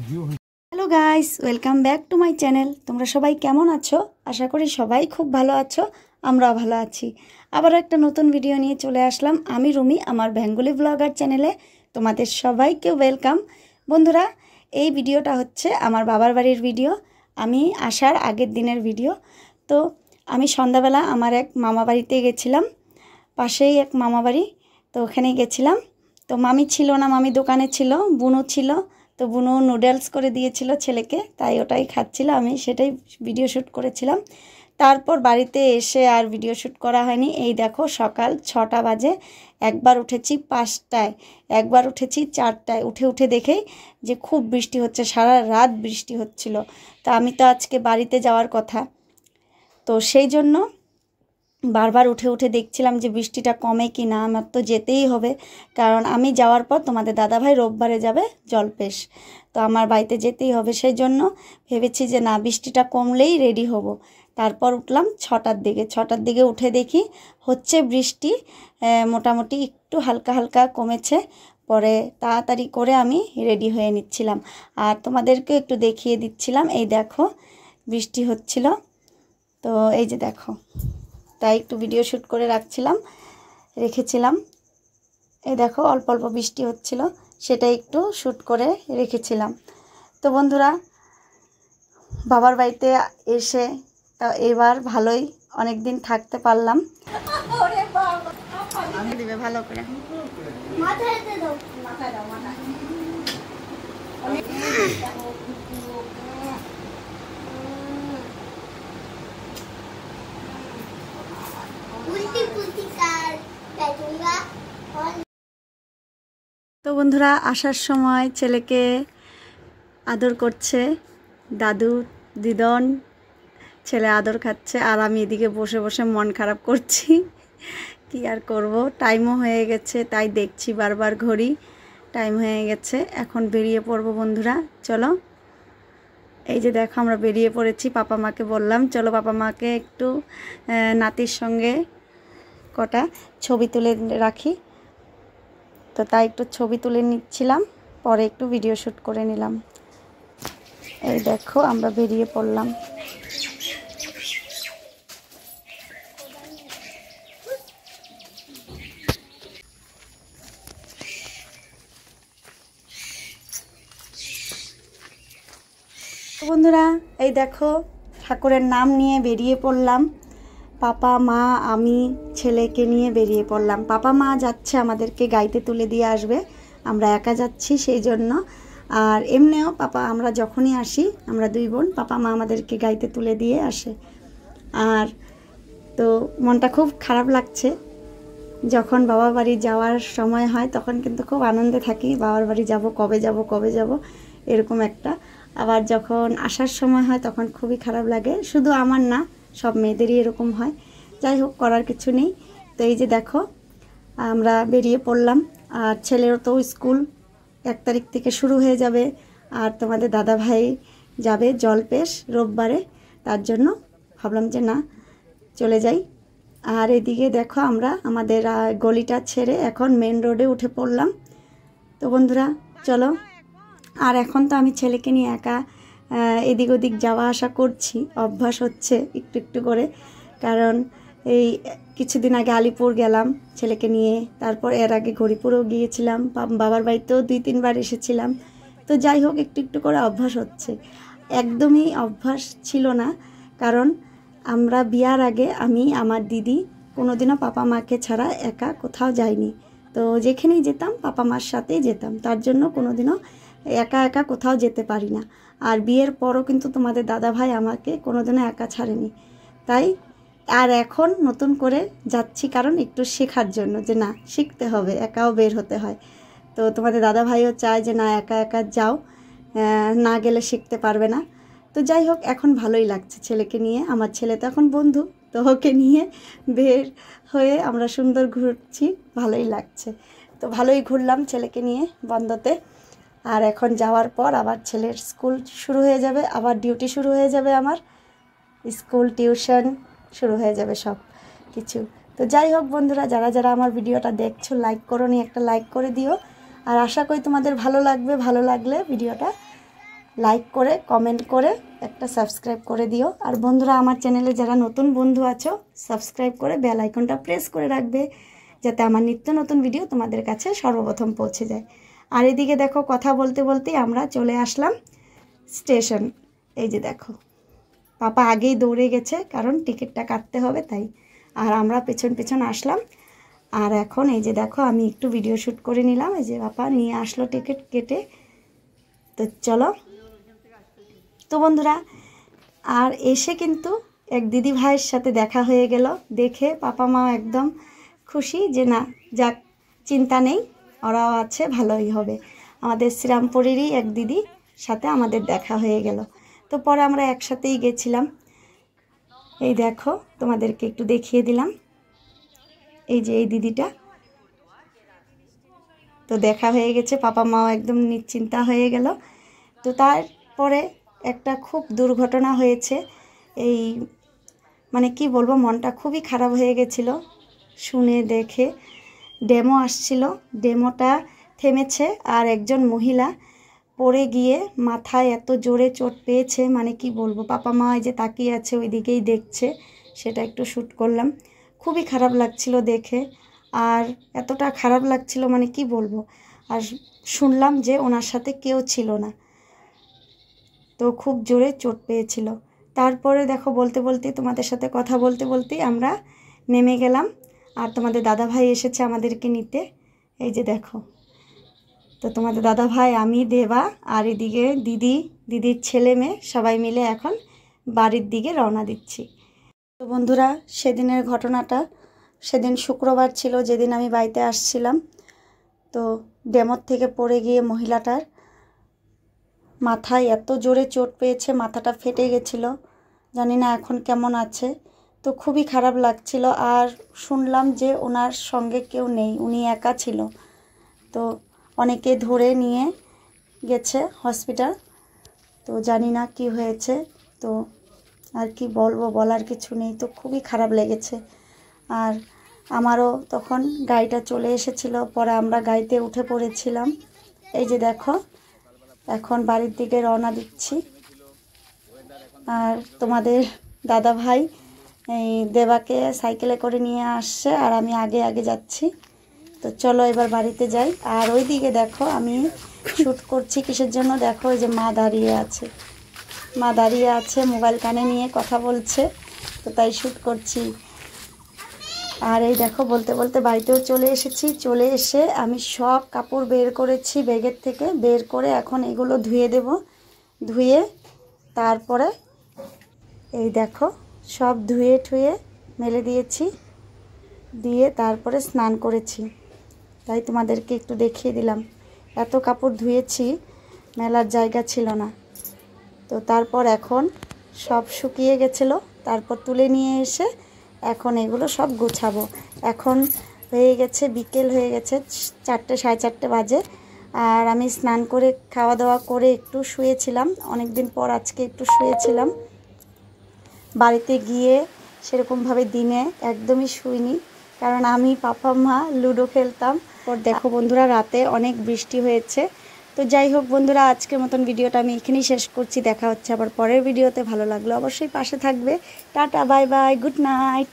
Hello guys, welcome back to my channel. তোমরা সবাই কেমন আছো? আশা করি সবাই খুব ভালো আছো, আমরাও ভালো আছি। আবারও একটা নতুন ভিডিও নিয়ে চলে আসলাম আমি রুমি আমার বেঙ্গলি ব্লগার চ্যানেলে। তোমাদের সবাইকে ওয়েলকাম। বন্ধুরা, এই ভিডিওটা হচ্ছে আমার বাবার বাড়ির ভিডিও, আমি আসার আগের দিনের ভিডিও। তো আমি সন্ধ্যাবেলা আমার এক মামা বাড়িতে গেছিলাম, পাশেই এক মামা বাড়ি, তো ওখানে গেছিলাম। তো মামি ছিল না, মামি দোকানে ছিল, বুনু ছিল। তো বুনু নুডলস করে দিয়েছিল ছেলেকে, তাই ওটাই খাচ্ছিল, আমি সেটাই ভিডিও শ্যুট করেছিলাম। তারপর বাড়িতে এসে আর ভিডিও শ্যুট করা হয়নি। এই দেখো সকাল 6টা বাজে, একবার উঠেছি 5টায়, একবার উঠেছি 4টায়। উঠে দেখেই যে খুব বৃষ্টি হচ্ছে, সারা রাত বৃষ্টি হচ্ছিল। তা আমি তো আজকে বাড়িতে যাওয়ার কথা, তো সেই জন্য বারবার উঠে দেখছিলাম যে বৃষ্টিটা কমে কি না। আমার তো যেতেই হবে, কারণ আমি যাওয়ার পর তোমাদের দাদাভাই রোববারে যাবে জলপেশ, তো আমার বাড়িতে যেতেই হবে। সেই জন্য ভেবেছি যে না, বৃষ্টিটা কমলেই রেডি হব। তারপর উঠলাম 6টার দিকে উঠে দেখি হচ্ছে বৃষ্টি, মোটামুটি একটু হালকা হালকা কমেছে। পরে তাড়াতাড়ি করে আমি রেডি হয়ে নিচ্ছিলাম আর তোমাদেরকে একটু দেখিয়ে দিচ্ছিলাম। এই দেখো বৃষ্টি হচ্ছিল, তো এই যে দেখো, তাই একটু ভিডিও শ্যুট করে রেখেছিলাম। এই দেখো অল্প অল্প বৃষ্টি হচ্ছিল, সেটা একটু শ্যুট করে রেখেছিলাম। তো বন্ধুরা, বাবার বাড়িতে এসে তা এবার ভালোই অনেক দিন থাকতে পারলাম। দিবে ভালো করে তো বন্ধুরা, আসার সময় ছেলেকে আদর করছে দাদু দিদন, ছেলে আদর খাচ্ছে আর আমি এদিকে বসে বসে মন খারাপ করছি। কি আর করব, টাইমও হয়ে গেছে, তাই দেখছি বারবার ঘড়ি, টাইম হয়ে গেছে, এখন বেরিয়ে পড়বো। বন্ধুরা চলো, এই যে দেখো আমরা বেরিয়ে পড়েছি। পাপা মাকে বললাম চলো পাপা মাকে একটু নাতির সঙ্গে কটা ছবি তুলে রাখি, তো তাই একটু ছবি তুলে নিচ্ছিলাম, পরে একটু ভিডিও শ্যুট করে নিলাম। এই দেখো আমরা বেরিয়ে পড়লাম। বন্ধুরা, এই দেখো ঠাকুরের নাম নিয়ে বেরিয়ে পড়লাম। পাপা মা আমি ছেলেকে নিয়ে বেরিয়ে পড়লাম। পাপা মা যাচ্ছে আমাদেরকে গাড়িতে তুলে দিয়ে আসবে, আমরা একা যাচ্ছি সেই জন্য। আর এমনিও পাপা, আমরা যখনই আসি আমরা দুই বোন, পাপা মা আমাদেরকে গাড়িতে তুলে দিয়ে আসে। আর তো মনটা খুব খারাপ লাগছে, যখন বাবার বাড়ি যাওয়ার সময় হয় তখন কিন্তু খুব আনন্দে থাকি, বাবার বাড়ি যাব, কবে যাব এরকম একটা। আবার যখন আসার সময় হয় তখন খুবই খারাপ লাগে, শুধু আমার না, সব মেয়েদেরই এরকম হয়। যাই হোক, করার কিছু নেই। তো এই যে দেখো আমরা বেরিয়ে পড়লাম, আর ছেলেরও তো স্কুল 1 তারিখ থেকে শুরু হয়ে যাবে। আর তোমাদের দাদা ভাই যাবে জলপেশ রোববারে, তার জন্য ভাবলাম যে না, চলে যাই। আর এদিকে দেখো আমরা আমাদের গলিটা ছেড়ে এখন মেন রোডে উঠে পড়লাম। তো বন্ধুরা চলো, আর এখন তো আমি ছেলেকে নিয়ে একা এদিক ওদিক যাওয়া আসা করছি, অভ্যাস হচ্ছে একটু একটু করে। কারণ এই কিছুদিন আগে আলিপুর গেলাম ছেলেকে নিয়ে, তারপর এর আগে হরিপুরেও গিয়েছিলাম, বাবার বাড়িতেও 2-3 বার এসেছিলাম। তো যাই হোক, একটু একটু করে অভ্যাস হচ্ছে। একদমই অভ্যাস ছিল না, কারণ আমরা বিয়ার আগে আমি আমার দিদি কোনোদিনও পাপা মাকে ছাড়া একা কোথাও যাইনি। তো যেখানেই যেতাম পাপা মার সাথেই যেতাম, তার জন্য কোনোদিনও একা একা কোথাও যেতে পারি না। আর বিয়ের পরও কিন্তু তোমাদের দাদা ভাই আমাকে কোনোদিনও একা ছাড়েনি। তাই আর এখন নতুন করে যাচ্ছি, কারণ একটু শেখার জন্য, যে না, শিখতে হবে, একাও বের হতে হয়। তো তোমাদের দাদা ভাইও চায় যে না, একা একা যাও, না গেলে শিখতে পারবে না। তো যাই হোক, এখন ভালোই লাগছে ছেলেকে নিয়ে। আমার ছেলে তো এখন বন্ধু, তো ওকে নিয়ে বের হয়ে আমরা সুন্দর ঘুরছি, ভালোই লাগছে। তো ভালোই ঘুরলাম ছেলেকে নিয়ে বন্ধতে। আর এখন যাওয়ার পর আবার ছেলের স্কুল শুরু হয়ে যাবে, আবার ডিউটি শুরু হয়ে যাবে, আমার স্কুল টিউশন শুরু হয়ে যাবে সব কিছু। তো যাই হোক বন্ধুরা, যারা যারা আমার ভিডিওটা দেখছো লাইক করোনি, একটা লাইক করে দিও। আর আশা করি তোমাদের ভালো লাগবে, ভালো লাগলে ভিডিওটা লাইক করে কমেন্ট করে একটা সাবস্ক্রাইব করে দিও। আর বন্ধুরা আমার চ্যানেলে যারা নতুন বন্ধু আছো সাবস্ক্রাইব করে বেল আইকনটা প্রেস করে রাখবে, যাতে আমার নিত্য নতুন ভিডিও তোমাদের কাছে সর্বপ্রথম পৌঁছে যায়। আর এদিকে দেখো কথা বলতে বলতেই আমরা চলে আসলাম স্টেশন। এই যে দেখো পাপা আগেই দৌড়ে গেছে, কারণ টিকিটটা কাটতে হবে তাই। আর আমরা পেছন পেছন আসলাম। আর এখন এই যে দেখো আমি একটু ভিডিও শ্যুট করে নিলাম। এই যে পাপা নিয়ে আসলো টিকিট কেটে। তো চলো। তো বন্ধুরা আর এসে কিন্তু এক দিদি ভাইয়ের সাথে দেখা হয়ে গেল। দেখে পাপা মা একদম খুশি যে না যাক, চিন্তা নেই, ওরাও আছে, ভালোই হবে। আমাদের শ্রীরামপুরেরই এক দিদি সাথে আমাদের দেখা হয়ে গেল। তো পরে আমরা একসাথেই গেছিলাম। এই দেখো তোমাদেরকে একটু দেখিয়ে দিলাম, এই যে এই দিদিটা। তো দেখা হয়ে গেছে, পাপা মাও একদম নিশ্চিন্তা হয়ে গেল। তো তারপরে একটা খুব দুর্ঘটনা হয়েছে। এই মানে কি বলবো, মনটা খুবই খারাপ হয়ে গেছিল শুনে দেখে। ডেমো আসছিল, ডেমোটা থেমেছে, আর একজন মহিলা পড়ে গিয়ে মাথায় এত জোরে চোট পেয়েছে, মানে কি বলবো। পাপা মা যে তাকিয়ে আছে ওই দিকেই দেখছে, সেটা একটু শ্যুট করলাম। খুবই খারাপ লাগছিল দেখে, আর এতটা খারাপ লাগছিল মানে কি বলবো। আর শুনলাম যে ওনার সাথে কেউ ছিল না, তো খুব জোরে চোট পেয়েছিল। তারপরে দেখো বলতে বলতে তোমাদের সাথে কথা বলতে বলতেই আমরা নেমে গেলাম। আর তোমাদের দাদা ভাই এসেছে আমাদেরকে নিতে। এই যে দেখো, তো তোমাদের দাদা ভাই, আমি, দেবা, আর এদিকে দিদির ছেলে মেয়ে সবাই মিলে এখন বাড়ির দিকে রওনা দিচ্ছি। তো বন্ধুরা সেদিনের ঘটনাটা, সেদিন শুক্রবার ছিল যেদিন আমি বাড়িতে আসছিলাম। তো ডেমোর থেকে পড়ে গিয়ে মহিলাটার মাথায় এত জোরে চোট পেয়েছে, মাথাটা ফেটে গেছিলো। জানি না এখন কেমন আছে। তো খুবই খারাপ লাগছিল। আর শুনলাম যে ওনার সঙ্গে কেউ নেই, উনি একা ছিল। তো অনেকে ধরে নিয়ে গেছে হসপিটাল। তো জানি না কি হয়েছে। তো আর কি বলবো, বলার কিছু নেই। তো খুবই খারাপ লেগেছে। আর আমারও তখন গাড়িটা চলে এসেছিলো, পরে আমরা গাড়িতে উঠে পড়েছিলাম। এই যে দেখো এখন বাড়ির দিকে রওনা দিচ্ছি। আর তোমাদের দাদা ভাই এই দেবাকে সাইকেলে করে নিয়ে আসছে, আর আমি আগে আগে যাচ্ছি। তো চলো এবার বাড়িতে যাই। আর ওই দিকে দেখো আমি শ্যুট করছি কিসের জন্য, দেখো ওই যে মা দাঁড়িয়ে আছে, মা দাঁড়িয়ে আছে মোবাইল কানে নিয়ে কথা বলছে, তো তাই শ্যুট করছি। আর এই দেখো বলতে বলতে বাড়িতেও চলে এসেছি। চলে এসে আমি সব কাপড় বের করেছি ব্যাগের থেকে, বের করে এখন এগুলো ধুয়ে দেব। ধুয়ে তারপরে এই দেখো সব ধুয়ে ঠুয়ে মেলে দিয়েছি, দিয়ে তারপরে স্নান করেছি। তাই তোমাদেরকে একটু দেখিয়ে দিলাম। এত কাপড় ধুয়েছি, মেলার জায়গা ছিল না। তো তারপর এখন সব শুকিয়ে গেছিলো, তারপর তুলে নিয়ে এসে এখন এগুলো সব গুছাবো। এখন হয়ে গেছে বিকেল, হয়ে গেছে 4টে 4:30 বাজে। আর আমি স্নান করে খাওয়া দাওয়া করে একটু শুয়েছিলাম, অনেক দিন পর আজকে একটু শুয়েছিলাম। বাড়িতে গিয়ে সেরকমভাবে দিনে একদমই শুইনি, কারণ আমি পাপা মা লুডো খেলতাম। পর দেখো বন্ধুরা রাতে অনেক বৃষ্টি হয়েছে। তো যাই হোক বন্ধুরা, আজকের মতন ভিডিওটা আমি এখানেই শেষ করছি। দেখা হচ্ছে আবার পরের ভিডিওতে। ভালো লাগলো অবশ্যই পাশে থাকবে। Tata, bye bye, good night.